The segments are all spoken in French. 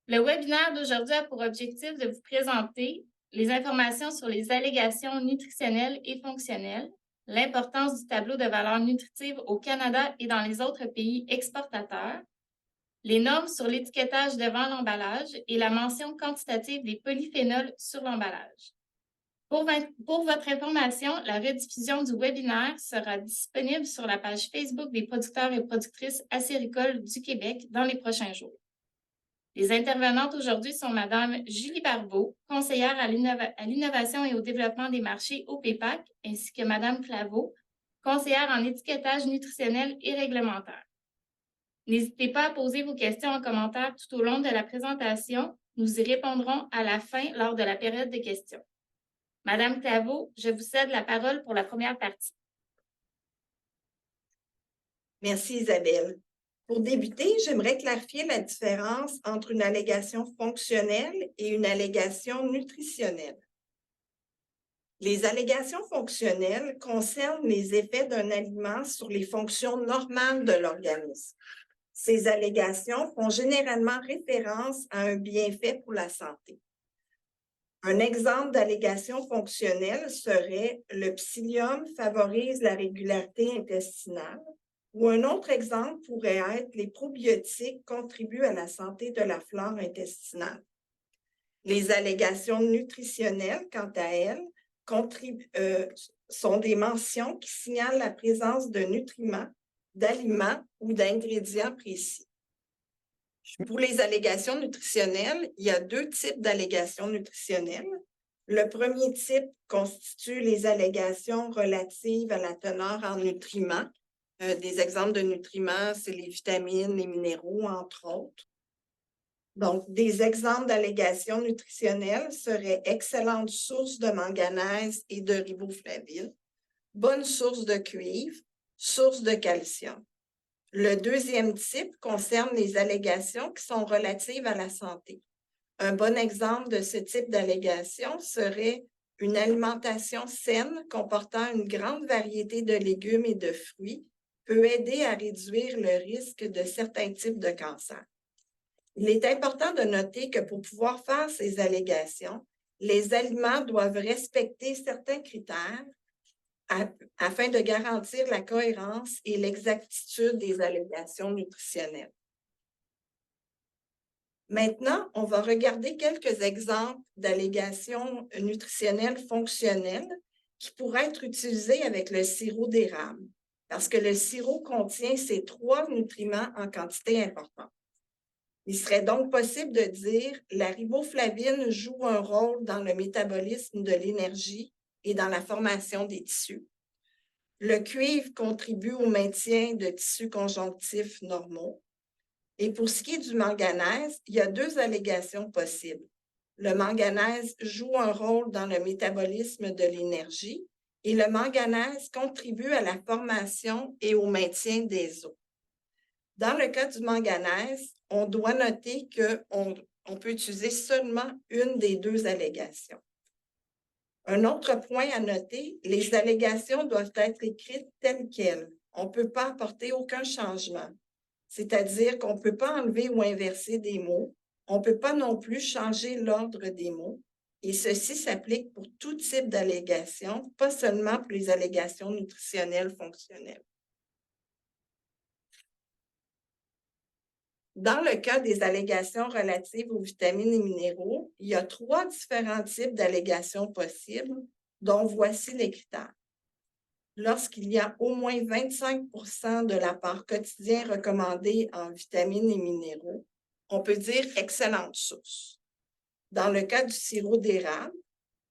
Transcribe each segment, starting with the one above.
Le webinaire d'aujourd'hui a pour objectif de vous présenter les informations sur les allégations nutritionnelles et fonctionnelles, l'importance du tableau de valeur nutritive au Canada et dans les autres pays exportateurs, les normes sur l'étiquetage devant l'emballage et la mention quantitative des polyphénols sur l'emballage. Pour votre information, la rediffusion du webinaire sera disponible sur la page Facebook des producteurs et productrices acéricoles du Québec dans les prochains jours. Les intervenantes aujourd'hui sont Madame Julie Barbeau, conseillère à l'innovation et au développement des marchés au PEPAC, ainsi que Madame Claveau, conseillère en étiquetage nutritionnel et réglementaire. N'hésitez pas à poser vos questions en commentaire tout au long de la présentation. Nous y répondrons à la fin lors de la période de questions. Madame Claveau, je vous cède la parole pour la première partie. Merci Isabelle. Pour débuter, j'aimerais clarifier la différence entre une allégation fonctionnelle et une allégation nutritionnelle. Les allégations fonctionnelles concernent les effets d'un aliment sur les fonctions normales de l'organisme. Ces allégations font généralement référence à un bienfait pour la santé. Un exemple d'allégation fonctionnelle serait le psyllium favorise la régularité intestinale, ou un autre exemple pourrait être les probiotiques contribuent à la santé de la flore intestinale. Les allégations nutritionnelles, quant à elles, sont des mentions qui signalent la présence de nutriments, d'aliments ou d'ingrédients précis. Pour les allégations nutritionnelles, il y a deux types d'allégations nutritionnelles. Le premier type constitue les allégations relatives à la teneur en nutriments. Des exemples de nutriments, c'est les vitamines, les minéraux, entre autres. Donc, des exemples d'allégations nutritionnelles seraient excellente source de manganèse et de riboflavine, bonne source de cuivre, source de calcium. Le deuxième type concerne les allégations qui sont relatives à la santé. Un bon exemple de ce type d'allégation serait une alimentation saine comportant une grande variété de légumes et de fruits peut aider à réduire le risque de certains types de cancers. Il est important de noter que pour pouvoir faire ces allégations, les aliments doivent respecter certains critères afin de garantir la cohérence et l'exactitude des allégations nutritionnelles. Maintenant, on va regarder quelques exemples d'allégations nutritionnelles fonctionnelles qui pourraient être utilisées avec le sirop d'érable, parce que le sirop contient ces trois nutriments en quantité importante. Il serait donc possible de dire la riboflavine joue un rôle dans le métabolisme de l'énergie et dans la formation des tissus. Le cuivre contribue au maintien de tissus conjonctifs normaux. Et pour ce qui est du manganèse, il y a deux allégations possibles. Le manganèse joue un rôle dans le métabolisme de l'énergie et le manganèse contribue à la formation et au maintien des os. Dans le cas du manganèse, on doit noter qu'on peut utiliser seulement une des deux allégations. Un autre point à noter, les allégations doivent être écrites telles quelles. On ne peut pas apporter aucun changement. C'est-à-dire qu'on ne peut pas enlever ou inverser des mots. On ne peut pas non plus changer l'ordre des mots. Et ceci s'applique pour tout type d'allégation, pas seulement pour les allégations nutritionnelles fonctionnelles. Dans le cas des allégations relatives aux vitamines et minéraux, il y a trois différents types d'allégations possibles, dont voici les critères. Lorsqu'il y a au moins 25 de l'apport quotidien recommandé en vitamines et minéraux, on peut dire excellente source. Dans le cas du sirop d'érable,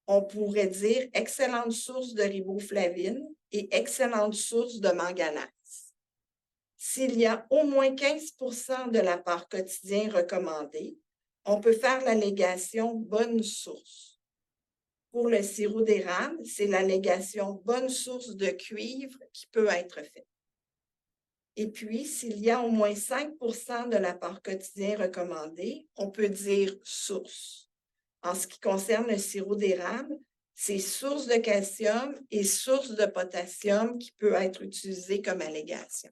on pourrait dire excellente source de riboflavine et excellente source de manganèse. S'il y a au moins 15 de l'apport quotidien recommandé, on peut faire l'allégation bonne source. Pour le sirop d'érable, c'est l'allégation bonne source de cuivre qui peut être faite. Et puis, s'il y a au moins 5 de l'apport quotidien recommandé, on peut dire source. En ce qui concerne le sirop d'érable, c'est source de calcium et source de potassium qui peut être utilisé comme allégation.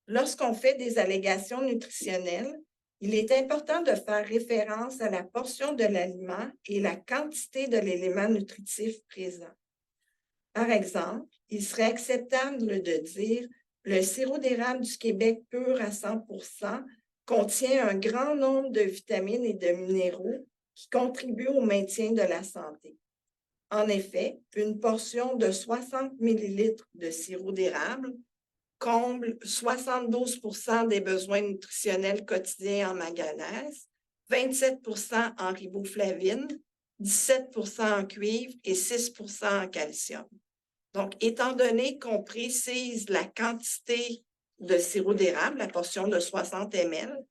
Lorsqu'on fait des allégations nutritionnelles, il est important de faire référence à la portion de l'aliment et la quantité de l'élément nutritif présent. Par exemple, il serait acceptable de dire « Le sirop d'érable du Québec pur à 100% contient un grand nombre de vitamines et de minéraux qui contribuent au maintien de la santé. » En effet, une portion de 60 ml de sirop d'érable comble 72% des besoins nutritionnels quotidiens en manganèse, 27% en riboflavine, 17% en cuivre et 6% en calcium. Donc, étant donné qu'on précise la quantité de sirop d'érable, la portion de 60 ml,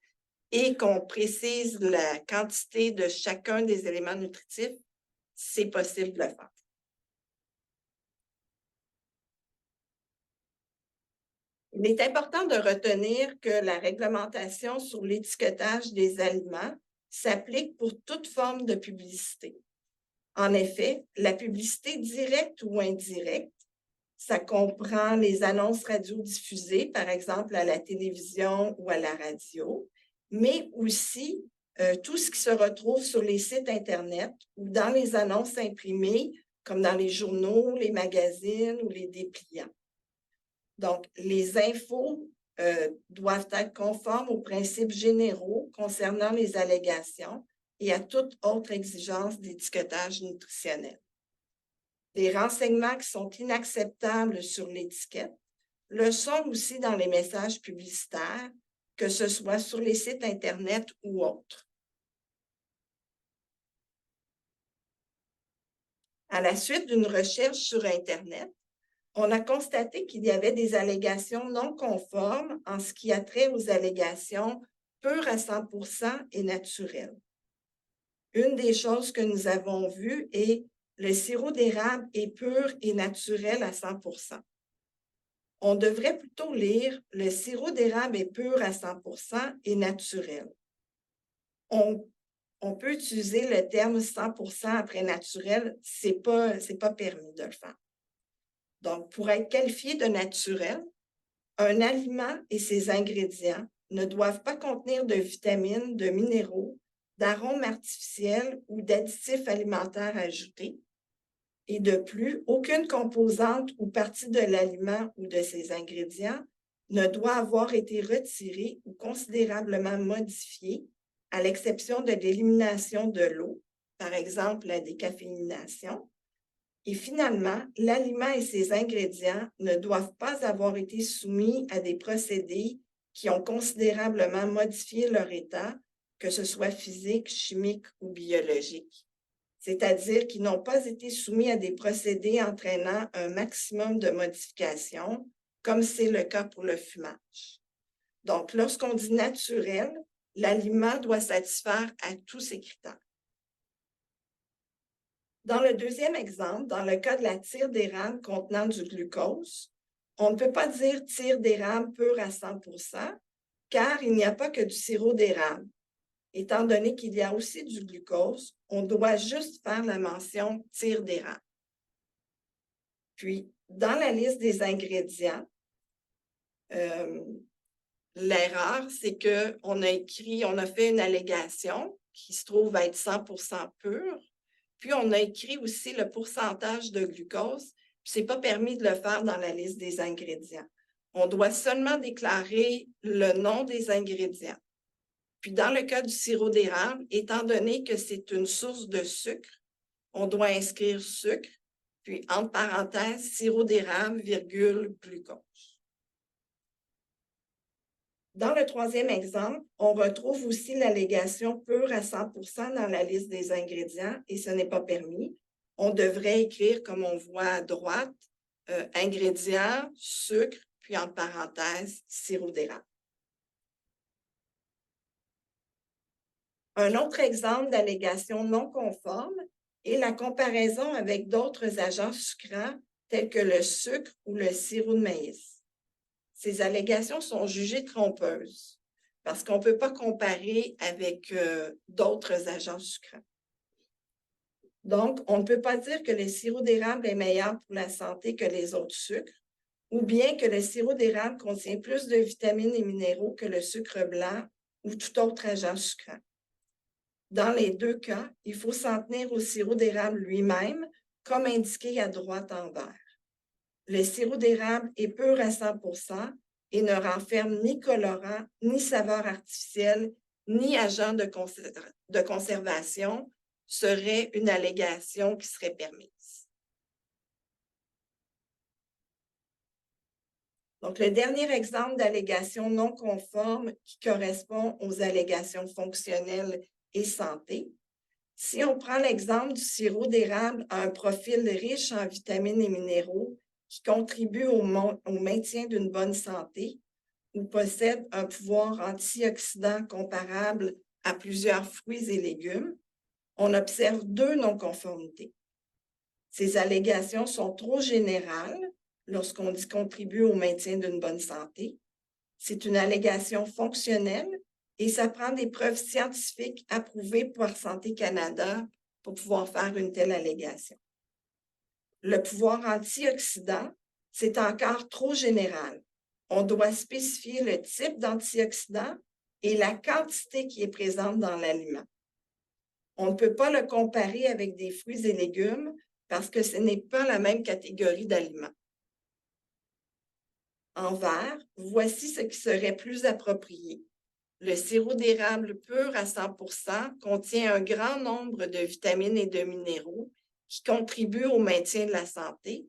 et qu'on précise la quantité de chacun des éléments nutritifs, c'est possible de le faire. Il est important de retenir que la réglementation sur l'étiquetage des aliments s'applique pour toute forme de publicité. En effet, la publicité directe ou indirecte, ça comprend les annonces radiodiffusées, par exemple à la télévision ou à la radio, mais aussi tout ce qui se retrouve sur les sites Internet ou dans les annonces imprimées, comme dans les journaux, les magazines ou les dépliants. Donc, les infos doivent être conformes aux principes généraux concernant les allégations et à toute autre exigence d'étiquetage nutritionnel. Des renseignements qui sont inacceptables sur l'étiquette le sont aussi dans les messages publicitaires, que ce soit sur les sites Internet ou autres. À la suite d'une recherche sur Internet, on a constaté qu'il y avait des allégations non conformes en ce qui a trait aux allégations pures à 100% et naturelles. Une des choses que nous avons vues est le sirop d'érable est pur et naturel à 100%. On devrait plutôt lire le sirop d'érable est pur à 100% et naturel. On peut utiliser le terme 100% après naturel, c'est pas permis de le faire. Donc, pour être qualifié de naturel, un aliment et ses ingrédients ne doivent pas contenir de vitamines, de minéraux, d'arômes artificiels ou d'additifs alimentaires ajoutés. Et de plus, aucune composante ou partie de l'aliment ou de ses ingrédients ne doit avoir été retirée ou considérablement modifiée, à l'exception de l'élimination de l'eau, par exemple la décaféination. Et finalement, l'aliment et ses ingrédients ne doivent pas avoir été soumis à des procédés qui ont considérablement modifié leur état, que ce soit physique, chimique ou biologique. C'est-à-dire qu'ils n'ont pas été soumis à des procédés entraînant un maximum de modifications, comme c'est le cas pour le fumage. Donc, lorsqu'on dit naturel, l'aliment doit satisfaire à tous ces critères. Dans le deuxième exemple, dans le cas de la tire d'érable contenant du glucose, on ne peut pas dire tire d'érable pur à 100%, car il n'y a pas que du sirop d'érable. Étant donné qu'il y a aussi du glucose, on doit juste faire la mention tire d'érable. Puis, dans la liste des ingrédients, l'erreur, c'est qu'on a fait une allégation qui se trouve être 100% pure, puis on a écrit aussi le pourcentage de glucose, puis ce n'est pas permis de le faire dans la liste des ingrédients. On doit seulement déclarer le nom des ingrédients. Puis dans le cas du sirop d'érable, étant donné que c'est une source de sucre, on doit inscrire sucre, puis entre parenthèses, sirop d'érable, virgule, glucose. Dans le troisième exemple, on retrouve aussi l'allégation pure à 100% dans la liste des ingrédients et ce n'est pas permis. On devrait écrire, comme on voit à droite, ingrédients, sucre, puis entre parenthèses, sirop d'érable. Un autre exemple d'allégation non conforme est la comparaison avec d'autres agents sucrants tels que le sucre ou le sirop de maïs. Ces allégations sont jugées trompeuses parce qu'on ne peut pas comparer avec d'autres agents sucrants. Donc, on ne peut pas dire que le sirop d'érable est meilleur pour la santé que les autres sucres ou bien que le sirop d'érable contient plus de vitamines et minéraux que le sucre blanc ou tout autre agent sucrant. Dans les deux cas, il faut s'en tenir au sirop d'érable lui-même, comme indiqué à droite en vert. Le sirop d'érable est pur à 100% et ne renferme ni colorant, ni saveur artificielle, ni agent de conservation, serait une allégation qui serait permise. Donc, le dernier exemple d'allégation non conforme qui correspond aux allégations fonctionnelles et santé. Si on prend l'exemple du sirop d'érable à un profil riche en vitamines et minéraux qui contribue au maintien d'une bonne santé ou possède un pouvoir antioxydant comparable à plusieurs fruits et légumes, on observe deux non-conformités. Ces allégations sont trop générales lorsqu'on dit contribue au maintien d'une bonne santé. C'est une allégation fonctionnelle et ça prend des preuves scientifiques approuvées par Santé Canada pour pouvoir faire une telle allégation. Le pouvoir antioxydant, c'est encore trop général. On doit spécifier le type d'antioxydant et la quantité qui est présente dans l'aliment. On ne peut pas le comparer avec des fruits et légumes parce que ce n'est pas la même catégorie d'aliments. En vert, voici ce qui serait plus approprié. Le sirop d'érable pur à 100% contient un grand nombre de vitamines et de minéraux qui contribuent au maintien de la santé.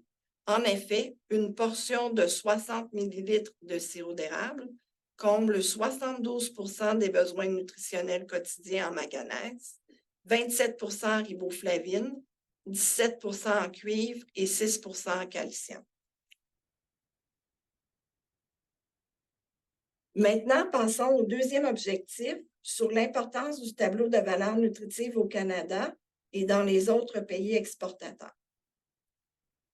En effet, une portion de 60 ml de sirop d'érable comble 72% des besoins nutritionnels quotidiens en manganèse, 27% en riboflavine, 17% en cuivre et 6% en calcium. Maintenant, passons au deuxième objectif sur l'importance du tableau de valeur nutritive au Canada et dans les autres pays exportateurs.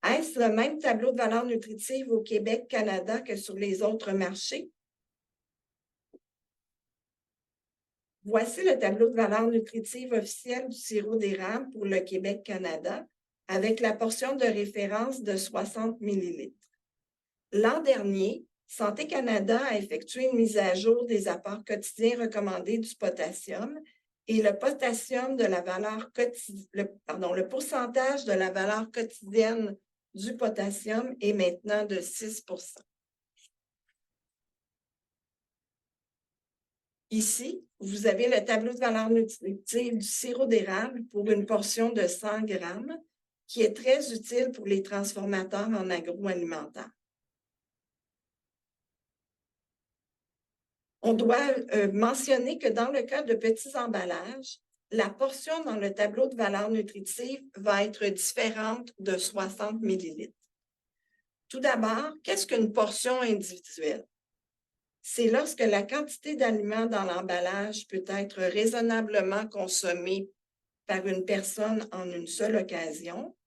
Est-ce le même tableau de valeur nutritive au Québec-Canada que sur les autres marchés? Voici le tableau de valeur nutritive officiel du sirop d'érable pour le Québec-Canada avec la portion de référence de 60 ml. L'an dernier, Santé Canada a effectué une mise à jour des apports quotidiens recommandés du potassium et le potassium de la valeur le pourcentage de la valeur quotidienne du potassium est maintenant de 6%. Ici, vous avez le tableau de valeur nutritive du sirop d'érable pour une portion de 100 grammes qui est très utile pour les transformateurs en agroalimentaire. On doit mentionner que dans le cas de petits emballages, la portion dans le tableau de valeur nutritive va être différente de 60 ml. Tout d'abord, qu'est-ce qu'une portion individuelle? C'est lorsque la quantité d'aliments dans l'emballage peut être raisonnablement consommée par une personne en une seule occasion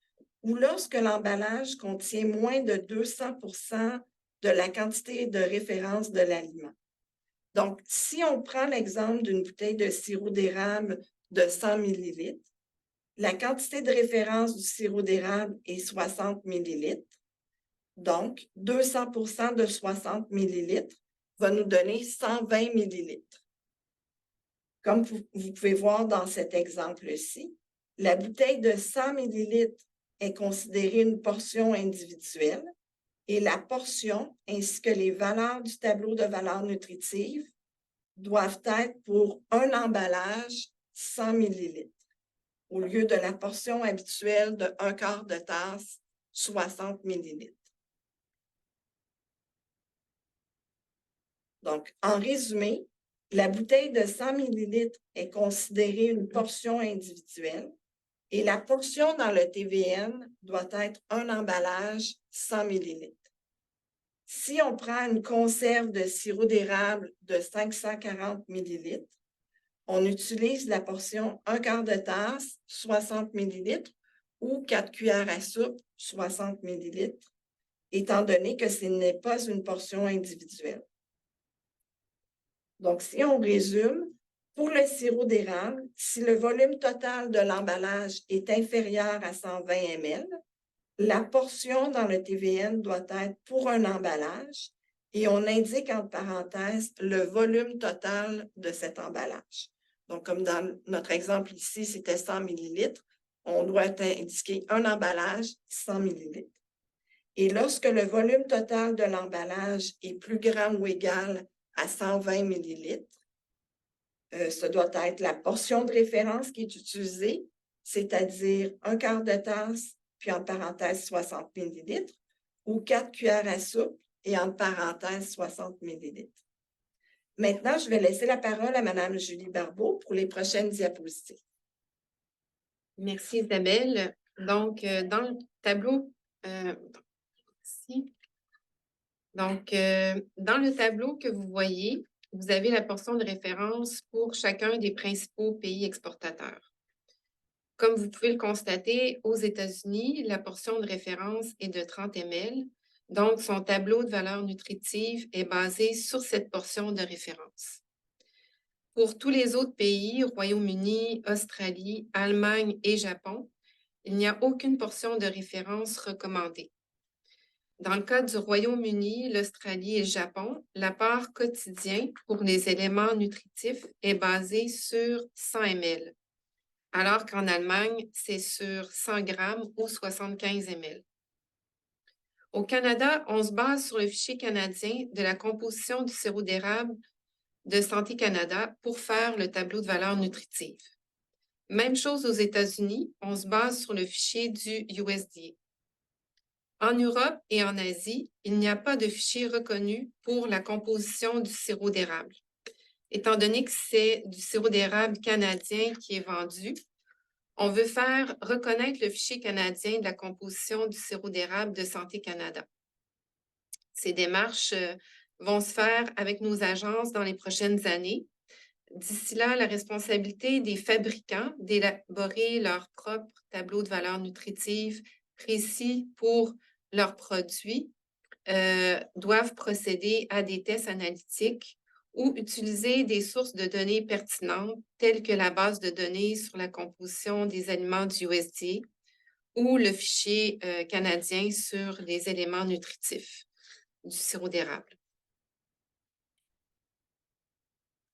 ou lorsque l'emballage contient moins de 200% de la quantité de référence de l'aliment. Donc, si on prend l'exemple d'une bouteille de sirop d'érable de 100 ml, la quantité de référence du sirop d'érable est 60 ml. Donc, 200% de 60 ml va nous donner 120 ml. Comme vous pouvez voir dans cet exemple-ci, la bouteille de 100 ml est considérée une portion individuelle et la portion ainsi que les valeurs du tableau de valeur nutritive doivent être pour un emballage 100 ml au lieu de la portion habituelle de 1/4 de tasse 60 ml. Donc, en résumé, la bouteille de 100 ml est considérée une portion individuelle et la portion dans le TVN doit être un emballage 100 ml. Si on prend une conserve de sirop d'érable de 540 ml, on utilise la portion 1/4 de tasse, 60 ml, ou 4 cuillères à soupe, 60 ml, étant donné que ce n'est pas une portion individuelle. Donc, si on résume, pour le sirop d'érable, si le volume total de l'emballage est inférieur à 120 ml, La portion dans le TVN doit être pour un emballage et on indique entre parenthèses le volume total de cet emballage. Donc, comme dans notre exemple ici, c'était 100 millilitres, on doit indiquer un emballage 100 millilitres. Et lorsque le volume total de l'emballage est plus grand ou égal à 120 millilitres, ce doit être la portion de référence qui est utilisée, c'est-à-dire un quart de tasse, puis en parenthèse 60 millilitres, ou 4 cuillères à soupe et en parenthèse 60 millilitres. Maintenant, je vais laisser la parole à Mme Julie Barbeau pour les prochaines diapositives. Merci Isabelle. Donc, dans le tableau, ici. Donc, dans le tableau que vous voyez, vous avez la portion de référence pour chacun des principaux pays exportateurs. Comme vous pouvez le constater, aux États-Unis, la portion de référence est de 30 ml. Donc, son tableau de valeur nutritive est basé sur cette portion de référence. Pour tous les autres pays, Royaume-Uni, Australie, Allemagne et Japon, il n'y a aucune portion de référence recommandée. Dans le cas du Royaume-Uni, l'Australie et le Japon, l'apport quotidien pour les éléments nutritifs est basé sur 100 ml, alors qu'en Allemagne, c'est sur 100 grammes ou 75 ml. Au Canada, on se base sur le fichier canadien de la composition du sirop d'érable de Santé Canada pour faire le tableau de valeur nutritive. Même chose aux États-Unis, on se base sur le fichier du USDA. En Europe et en Asie, il n'y a pas de fichier reconnu pour la composition du sirop d'érable. Étant donné que c'est du sirop d'érable canadien qui est vendu, on veut faire reconnaître le fichier canadien de la composition du sirop d'érable de Santé Canada. Ces démarches vont se faire avec nos agences dans les prochaines années. D'ici là, la responsabilité des fabricants d'élaborer leur propre tableau de valeur nutritive précis pour leurs produits doivent procéder à des tests analytiques ou utiliser des sources de données pertinentes telles que la base de données sur la composition des aliments du USDA ou le fichier canadien sur les éléments nutritifs du sirop d'érable.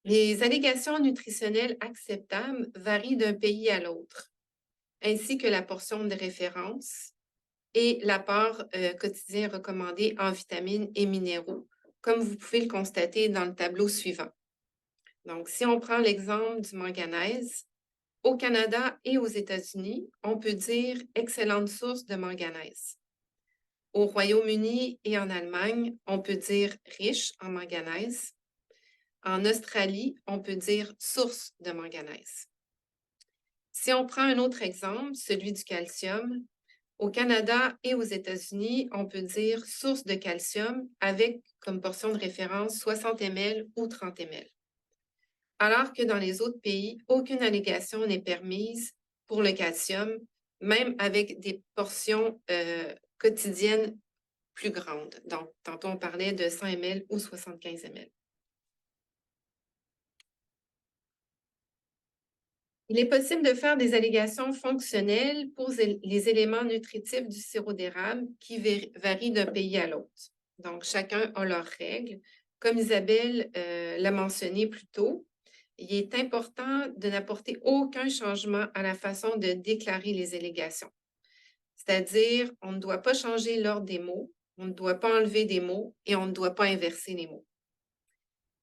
Les allégations nutritionnelles acceptables varient d'un pays à l'autre, ainsi que la portion de référence et l'apport quotidien recommandé en vitamines et minéraux, comme vous pouvez le constater dans le tableau suivant. Donc, si on prend l'exemple du manganèse, au Canada et aux États-Unis, on peut dire excellente source de manganèse. Au Royaume-Uni et en Allemagne, on peut dire riche en manganèse. En Australie, on peut dire source de manganèse. Si on prend un autre exemple, celui du calcium, au Canada et aux États-Unis, on peut dire source de calcium avec comme portion de référence 60 ml ou 30 ml. Alors que dans les autres pays, aucune allégation n'est permise pour le calcium, même avec des portions quotidiennes plus grandes. Donc, tantôt on parlait de 100 ml ou 75 ml. Il est possible de faire des allégations fonctionnelles pour les éléments nutritifs du sirop d'érable qui varient d'un pays à l'autre. Donc, chacun a leurs règles. Comme Isabelle l'a mentionné plus tôt, il est important de n'apporter aucun changement à la façon de déclarer les allégations. C'est-à-dire, on ne doit pas changer l'ordre des mots, on ne doit pas enlever des mots et on ne doit pas inverser les mots.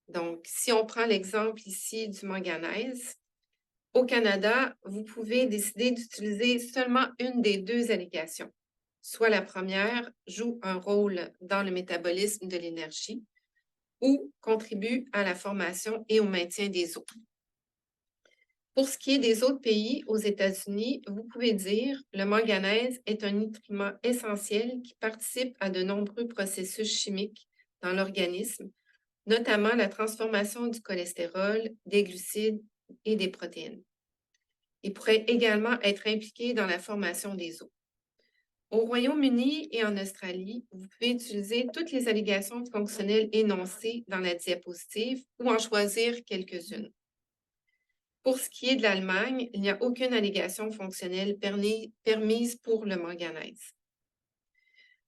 Donc, si on prend l'exemple ici du manganèse, au Canada, vous pouvez décider d'utiliser seulement une des deux allégations. Soit la première joue un rôle dans le métabolisme de l'énergie ou contribue à la formation et au maintien des os. Pour ce qui est des autres pays, aux États-Unis, vous pouvez dire le manganèse est un nutriment essentiel qui participe à de nombreux processus chimiques dans l'organisme, notamment la transformation du cholestérol, des glucides et des protéines. Il pourrait également être impliqué dans la formation des os. Au Royaume-Uni et en Australie, vous pouvez utiliser toutes les allégations fonctionnelles énoncées dans la diapositive ou en choisir quelques-unes. Pour ce qui est de l'Allemagne, il n'y a aucune allégation fonctionnelle permise pour le manganèse.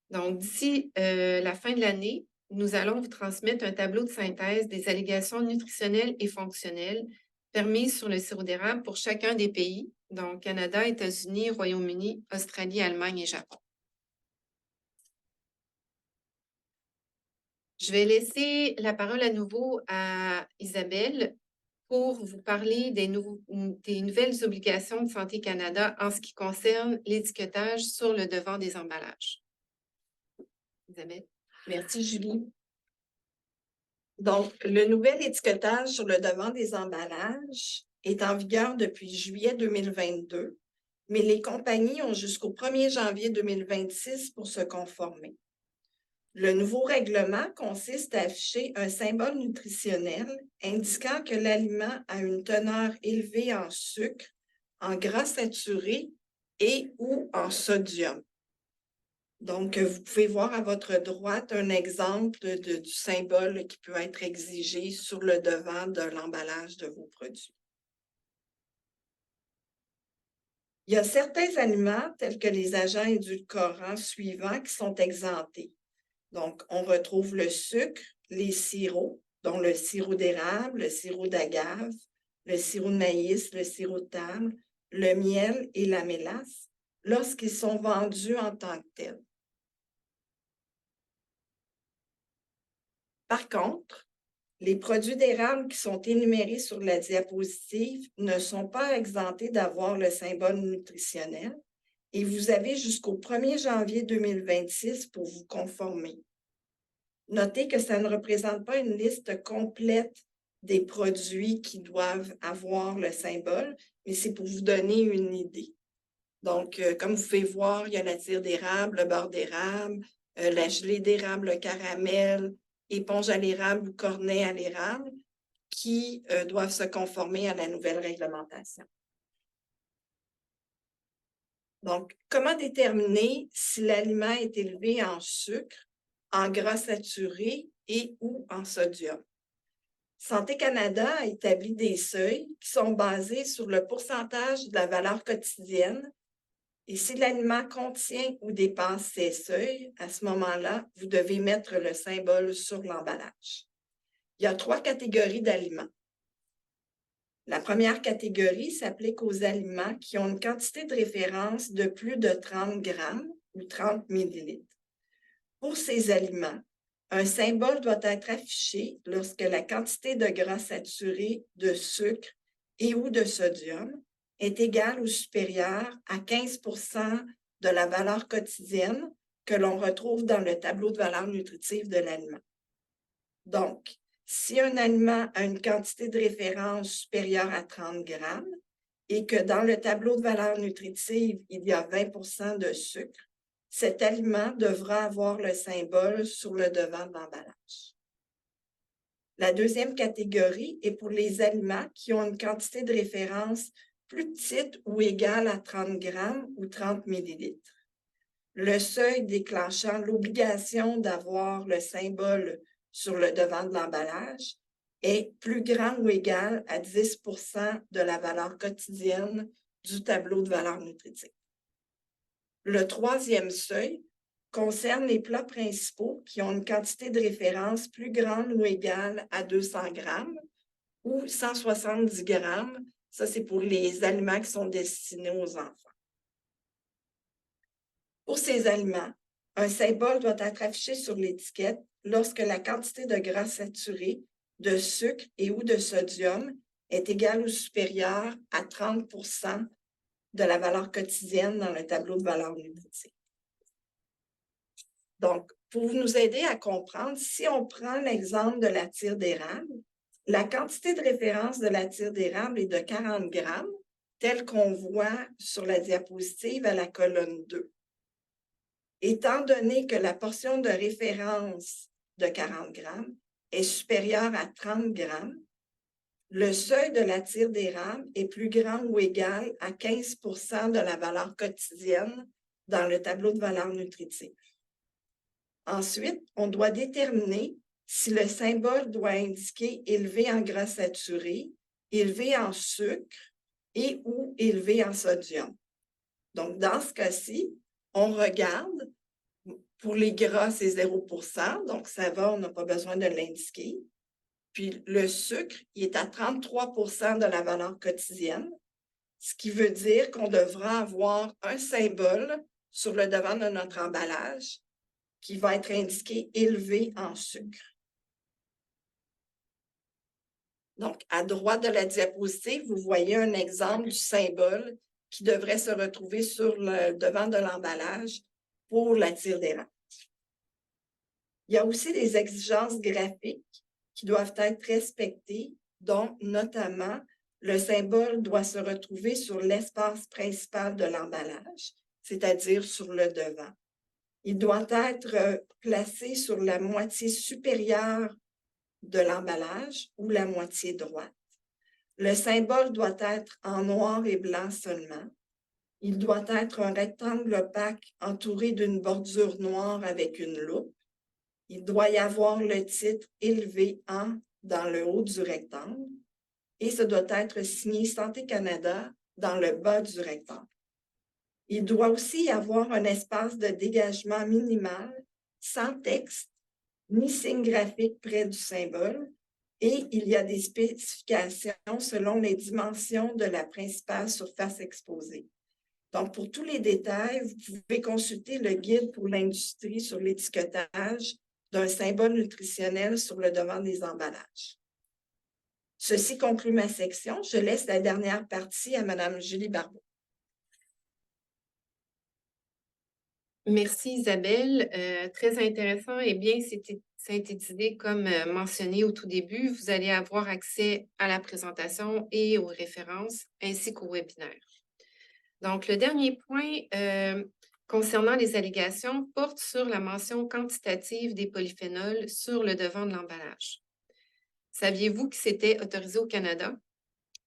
Donc, d'ici la fin de l'année, nous allons vous transmettre un tableau de synthèse des allégations nutritionnelles et fonctionnelles permises sur le sirop d'érable pour chacun des pays, donc Canada, États-Unis, Royaume-Uni, Australie, Allemagne et Japon. Je vais laisser la parole à nouveau à Isabelle pour vous parler des nouvelles obligations de Santé Canada en ce qui concerne l'étiquetage sur le devant des emballages. Isabelle. Merci, Julie. Donc, le nouvel étiquetage sur le devant des emballages est en vigueur depuis juillet 2022, mais les compagnies ont jusqu'au 1er janvier 2026 pour se conformer. Le nouveau règlement consiste à afficher un symbole nutritionnel indiquant que l'aliment a une teneur élevée en sucre, en gras saturés et ou en sodium. Donc, vous pouvez voir à votre droite un exemple du symbole qui peut être exigé sur le devant de l'emballage de vos produits. Il y a certains aliments, tels que les agents édulcorants suivants, qui sont exemptés. Donc, on retrouve le sucre, les sirops, dont le sirop d'érable, le sirop d'agave, le sirop de maïs, le sirop de table, le miel et la mélasse, lorsqu'ils sont vendus en tant que tels. Par contre, les produits d'érable qui sont énumérés sur la diapositive ne sont pas exemptés d'avoir le symbole nutritionnel et vous avez jusqu'au 1er janvier 2026 pour vous conformer. Notez que ça ne représente pas une liste complète des produits qui doivent avoir le symbole, mais c'est pour vous donner une idée. Donc, comme vous pouvez voir, il y a la tire d'érable, le beurre d'érable, la gelée d'érable, le caramel, éponge à l'érable ou cornet à l'érable, qui doivent se conformer à la nouvelle réglementation. Donc, comment déterminer si l'aliment est élevé en sucre, en gras saturé et ou en sodium? Santé Canada a établi des seuils qui sont basés sur le pourcentage de la valeur quotidienne. Et si l'aliment contient ou dépasse ces seuils, à ce moment-là, vous devez mettre le symbole sur l'emballage. Il y a 3 catégories d'aliments. La première catégorie s'applique aux aliments qui ont une quantité de référence de plus de 30 grammes ou 30 millilitres. Pour ces aliments, un symbole doit être affiché lorsque la quantité de gras saturé, de sucre et ou de sodium est égale ou supérieure à 15 % de la valeur quotidienne que l'on retrouve dans le tableau de valeur nutritive de l'aliment. Donc, si un aliment a une quantité de référence supérieure à 30 grammes et que dans le tableau de valeur nutritive, il y a 20 % de sucre, cet aliment devra avoir le symbole sur le devant de l'emballage. La deuxième catégorie est pour les aliments qui ont une quantité de référence plus petite ou égale à 30 grammes ou 30 millilitres. Le seuil déclenchant l'obligation d'avoir le symbole sur le devant de l'emballage est plus grand ou égal à 10 % de la valeur quotidienne du tableau de valeur nutritive. Le troisième seuil concerne les plats principaux qui ont une quantité de référence plus grande ou égale à 200 grammes ou 170 grammes. Ça, c'est pour les aliments qui sont destinés aux enfants. Pour ces aliments, un symbole doit être affiché sur l'étiquette lorsque la quantité de gras saturé, de sucre et ou de sodium est égale ou supérieure à 30 % de la valeur quotidienne dans le tableau de valeur nutritive. Donc, pour nous aider à comprendre, si on prend l'exemple de la tire d'érable, la quantité de référence de la tire d'érable est de 40 grammes, telle qu'on voit sur la diapositive à la colonne 2. Étant donné que la portion de référence de 40 grammes est supérieure à 30 grammes, le seuil de la tire d'érable est plus grand ou égal à 15 % de la valeur quotidienne dans le tableau de valeur nutritive. Ensuite, on doit déterminer si le symbole doit indiquer élevé en gras saturé, élevé en sucre et ou élevé en sodium. Donc, dans ce cas-ci, on regarde Pour les gras, c'est 0 %, donc ça va, on n'a pas besoin de l'indiquer. Puis le sucre, il est à 33 % de la valeur quotidienne, ce qui veut dire qu'on devra avoir un symbole sur le devant de notre emballage qui va être indiqué « élevé en sucre ». Donc, à droite de la diapositive, vous voyez un exemple du symbole qui devrait se retrouver sur le devant de l'emballage pour la tire d'érable. Il y a aussi des exigences graphiques qui doivent être respectées, dont notamment le symbole doit se retrouver sur l'espace principal de l'emballage, c'est-à-dire sur le devant. Il doit être placé sur la moitié supérieure de l'emballage ou la moitié droite. Le symbole doit être en noir et blanc seulement. Il doit être un rectangle opaque entouré d'une bordure noire avec une loupe. Il doit y avoir le titre « Élevé en » dans le haut du rectangle et ça doit être signé Santé Canada dans le bas du rectangle. Il doit aussi y avoir un espace de dégagement minimal sans texte ni signe graphique près du symbole et il y a des spécifications selon les dimensions de la principale surface exposée. Donc, pour tous les détails, vous pouvez consulter le guide pour l'industrie sur l'étiquetage d'un symbole nutritionnel sur le devant des emballages. Ceci conclut ma section. Je laisse la dernière partie à Mme Julie Barbeau. Merci Isabelle. Très intéressant et bien synthétisé comme mentionné au tout début. Vous allez avoir accès à la présentation et aux références ainsi qu'au webinaire. Donc, le dernier point concernant les allégations porte sur la mention quantitative des polyphénols sur le devant de l'emballage. Saviez-vous que c'était autorisé au Canada?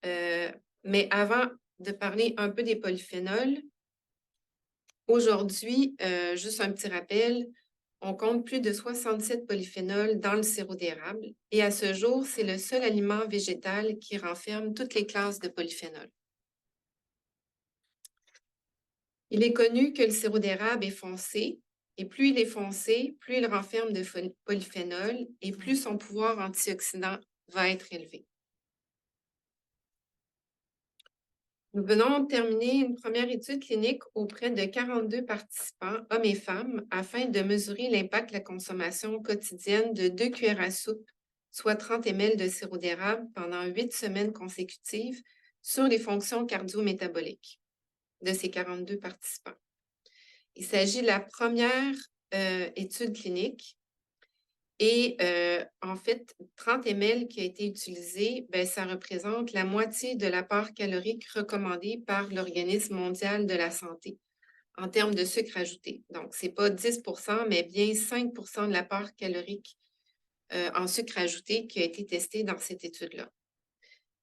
Mais avant de parler un peu des polyphénols, aujourd'hui, juste un petit rappel, on compte plus de 67 polyphénols dans le sirop d'érable et à ce jour, c'est le seul aliment végétal qui renferme toutes les classes de polyphénols. Il est connu que le sirop d'érable est foncé et plus il est foncé, plus il renferme de polyphénols et plus son pouvoir antioxydant va être élevé. Nous venons de terminer une première étude clinique auprès de 42 participants, hommes et femmes, afin de mesurer l'impact de la consommation quotidienne de 2 cuillères à soupe, soit 30 ml de sirop d'érable pendant 8 semaines consécutives sur les fonctions cardio-métaboliques de ces 42 participants. Il s'agit de la première étude clinique et en fait, 30 ml qui a été utilisé, ça représente la moitié de l'apport calorique recommandé par l'Organisme mondial de la santé en termes de sucre ajouté. Donc, ce n'est pas 10 %, mais bien 5 % de l'apport calorique en sucre ajouté qui a été testé dans cette étude-là.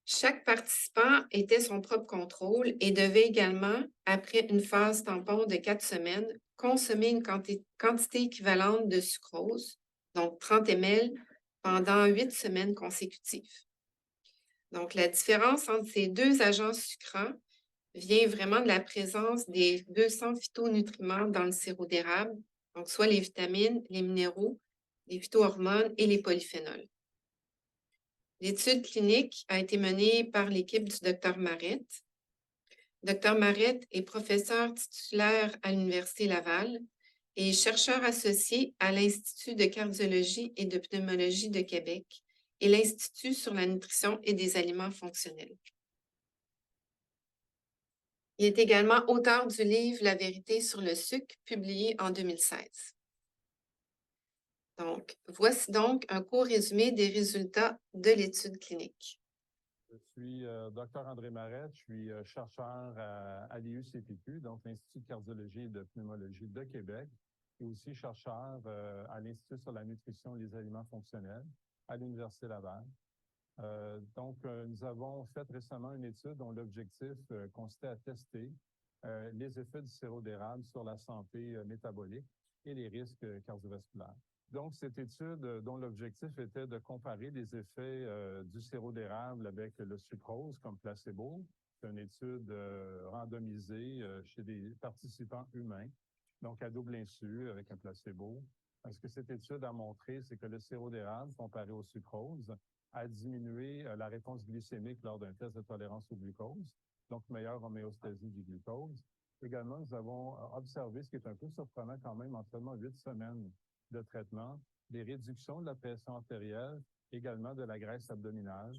Chaque participant était son propre contrôle et devait également, après une phase tampon de 4 semaines, consommer une quantité équivalente de sucrose, donc 30 ml, pendant 8 semaines consécutives. Donc, la différence entre ces deux agents sucrants vient vraiment de la présence des 200 phytonutriments dans le sirop d'érable, donc soit les vitamines, les minéraux, les phytohormones et les polyphénols. L'étude clinique a été menée par l'équipe du Dr Marette. Dr Marette est professeur titulaire à l'Université Laval et chercheur associé à l'Institut de cardiologie et de pneumologie de Québec et l'Institut sur la nutrition et des aliments fonctionnels. Il est également auteur du livre « La vérité sur le sucre » publié en 2016. Donc, voici donc un court résumé des résultats de l'étude clinique. Je suis Dr André Marette, je suis chercheur à l'IUCPQ, donc l'Institut de cardiologie et de pneumologie de Québec, et aussi chercheur à l'Institut sur la nutrition et les aliments fonctionnels à l'Université Laval. Nous avons fait récemment une étude dont l'objectif consistait à tester les effets du sirop d'érable sur la santé métabolique et les risques cardiovasculaires. Donc, cette étude dont l'objectif était de comparer les effets du sirop d'érable avec le sucrose comme placebo. C'est une étude randomisée chez des participants humains. donc à double insu avec un placebo. Ce que cette étude a montré, c'est que le sirop d'érable, comparé au sucrose, a diminué la réponse glycémique lors d'un test de tolérance au glucose, donc meilleure homéostasie du glucose. Également, nous avons observé, ce qui est un peu surprenant quand même, en seulement 8 semaines de traitement, des réductions de la pression artérielle, également de la graisse abdominale.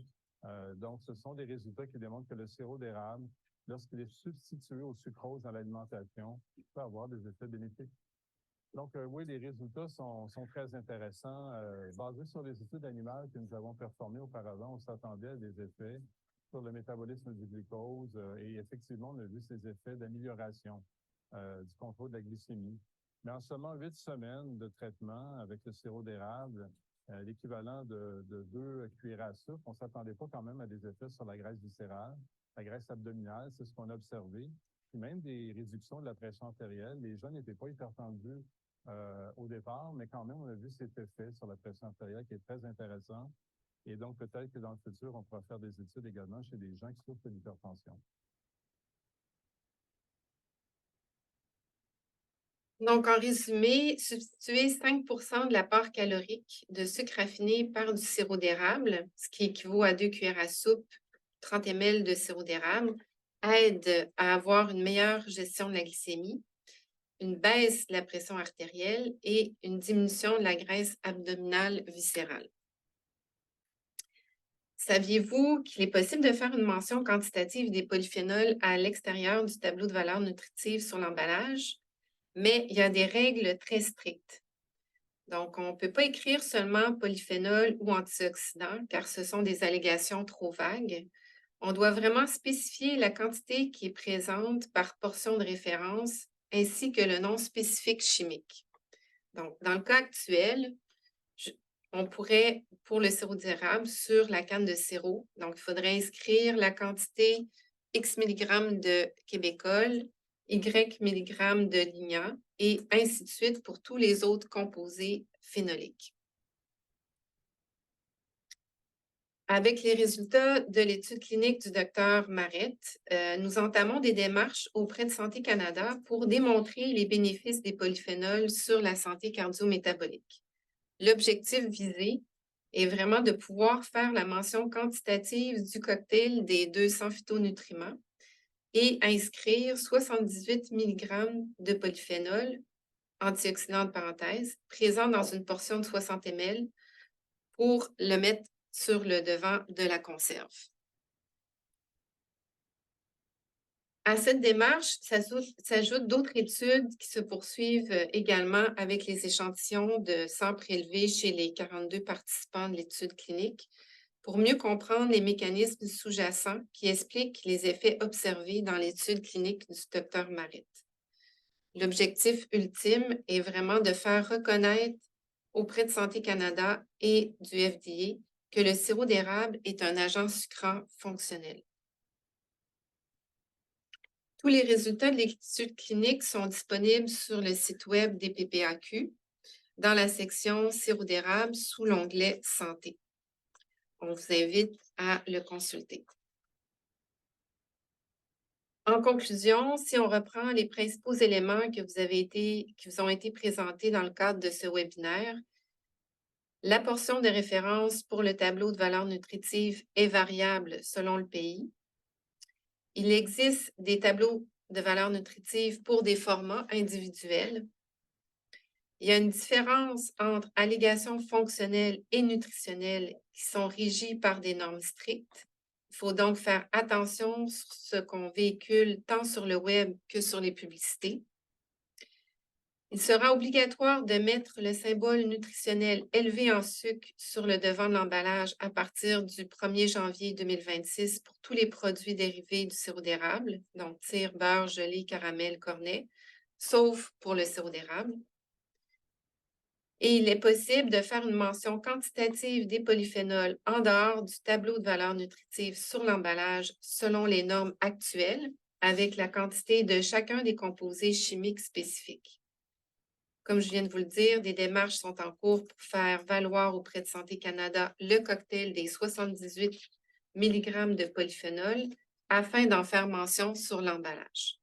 Donc, ce sont des résultats qui démontrent que le sirop d'érable, lorsqu'il est substitué au sucrose dans l'alimentation, peut avoir des effets bénéfiques. Donc, oui, les résultats sont très intéressants. Basés sur les études animales que nous avons performées auparavant, on s'attendait à des effets sur le métabolisme du glucose et effectivement, on a vu ces effets d'amélioration du contrôle de la glycémie. Mais en seulement 8 semaines de traitement avec le sirop d'érable, l'équivalent de 2 cuillerées à soupe, on ne s'attendait pas quand même à des effets sur la graisse viscérale, la graisse abdominale, c'est ce qu'on a observé. Puis même des réductions de la pression artérielle. Les gens n'étaient pas hypertendus au départ, mais quand même, on a vu cet effet sur la pression artérielle qui est très intéressant. Et donc, peut-être que dans le futur, on pourra faire des études également chez des gens qui souffrent d'hypertension. Donc, en résumé, substituer 5 de l'apport calorique de sucre raffiné par du sirop d'érable, ce qui équivaut à 2 cuillères à soupe, 30 ml de sirop d'érable, aide à avoir une meilleure gestion de la glycémie, une baisse de la pression artérielle et une diminution de la graisse abdominale viscérale. Saviez-vous qu'il est possible de faire une mention quantitative des polyphénols à l'extérieur du tableau de valeur nutritive sur l'emballage? Mais il y a des règles très strictes. Donc, on ne peut pas écrire seulement polyphénol ou antioxydants, car ce sont des allégations trop vagues. On doit vraiment spécifier la quantité qui est présente par portion de référence, ainsi que le nom spécifique chimique. Donc, dans le cas actuel, on pourrait, pour le sirop d'érable, sur la canne de sirop, donc il faudrait inscrire la quantité X mg de québécol, Y mg de lignan, et ainsi de suite pour tous les autres composés phénoliques. Avec les résultats de l'étude clinique du Dr Marette, nous entamons des démarches auprès de Santé Canada pour démontrer les bénéfices des polyphénols sur la santé cardio-métabolique. L'objectif visé est vraiment de pouvoir faire la mention quantitative du cocktail des 200 phytonutriments et inscrire 78 mg de polyphénol, antioxydants de parenthèse, présent dans une portion de 60 ml pour le mettre sur le devant de la conserve. À cette démarche s'ajoutent d'autres études qui se poursuivent également avec les échantillons de sang prélevés chez les 42 participants de l'étude clinique pour mieux comprendre les mécanismes sous-jacents qui expliquent les effets observés dans l'étude clinique du Dr Marette. L'objectif ultime est vraiment de faire reconnaître auprès de Santé Canada et du FDA que le sirop d'érable est un agent sucrant fonctionnel. Tous les résultats de l'étude clinique sont disponibles sur le site web des PPAQ dans la section sirop d'érable sous l'onglet Santé. On vous invite à le consulter. En conclusion, si on reprend les principaux éléments qui vous ont été présentés dans le cadre de ce webinaire, la portion de référence pour le tableau de valeur nutritive est variable selon le pays. Il existe des tableaux de valeur nutritive pour des formats individuels. Il y a une différence entre allégations fonctionnelles et nutritionnelles qui sont régies par des normes strictes. Il faut donc faire attention sur ce qu'on véhicule tant sur le web que sur les publicités. Il sera obligatoire de mettre le symbole nutritionnel élevé en sucre sur le devant de l'emballage à partir du 1er janvier 2026 pour tous les produits dérivés du sirop d'érable, donc tire, beurre, gelée, caramel, cornet, sauf pour le sirop d'érable. Et il est possible de faire une mention quantitative des polyphénols en dehors du tableau de valeur nutritive sur l'emballage selon les normes actuelles, avec la quantité de chacun des composés chimiques spécifiques. Comme je viens de vous le dire, des démarches sont en cours pour faire valoir auprès de Santé Canada le cocktail des 78 mg de polyphénol afin d'en faire mention sur l'emballage.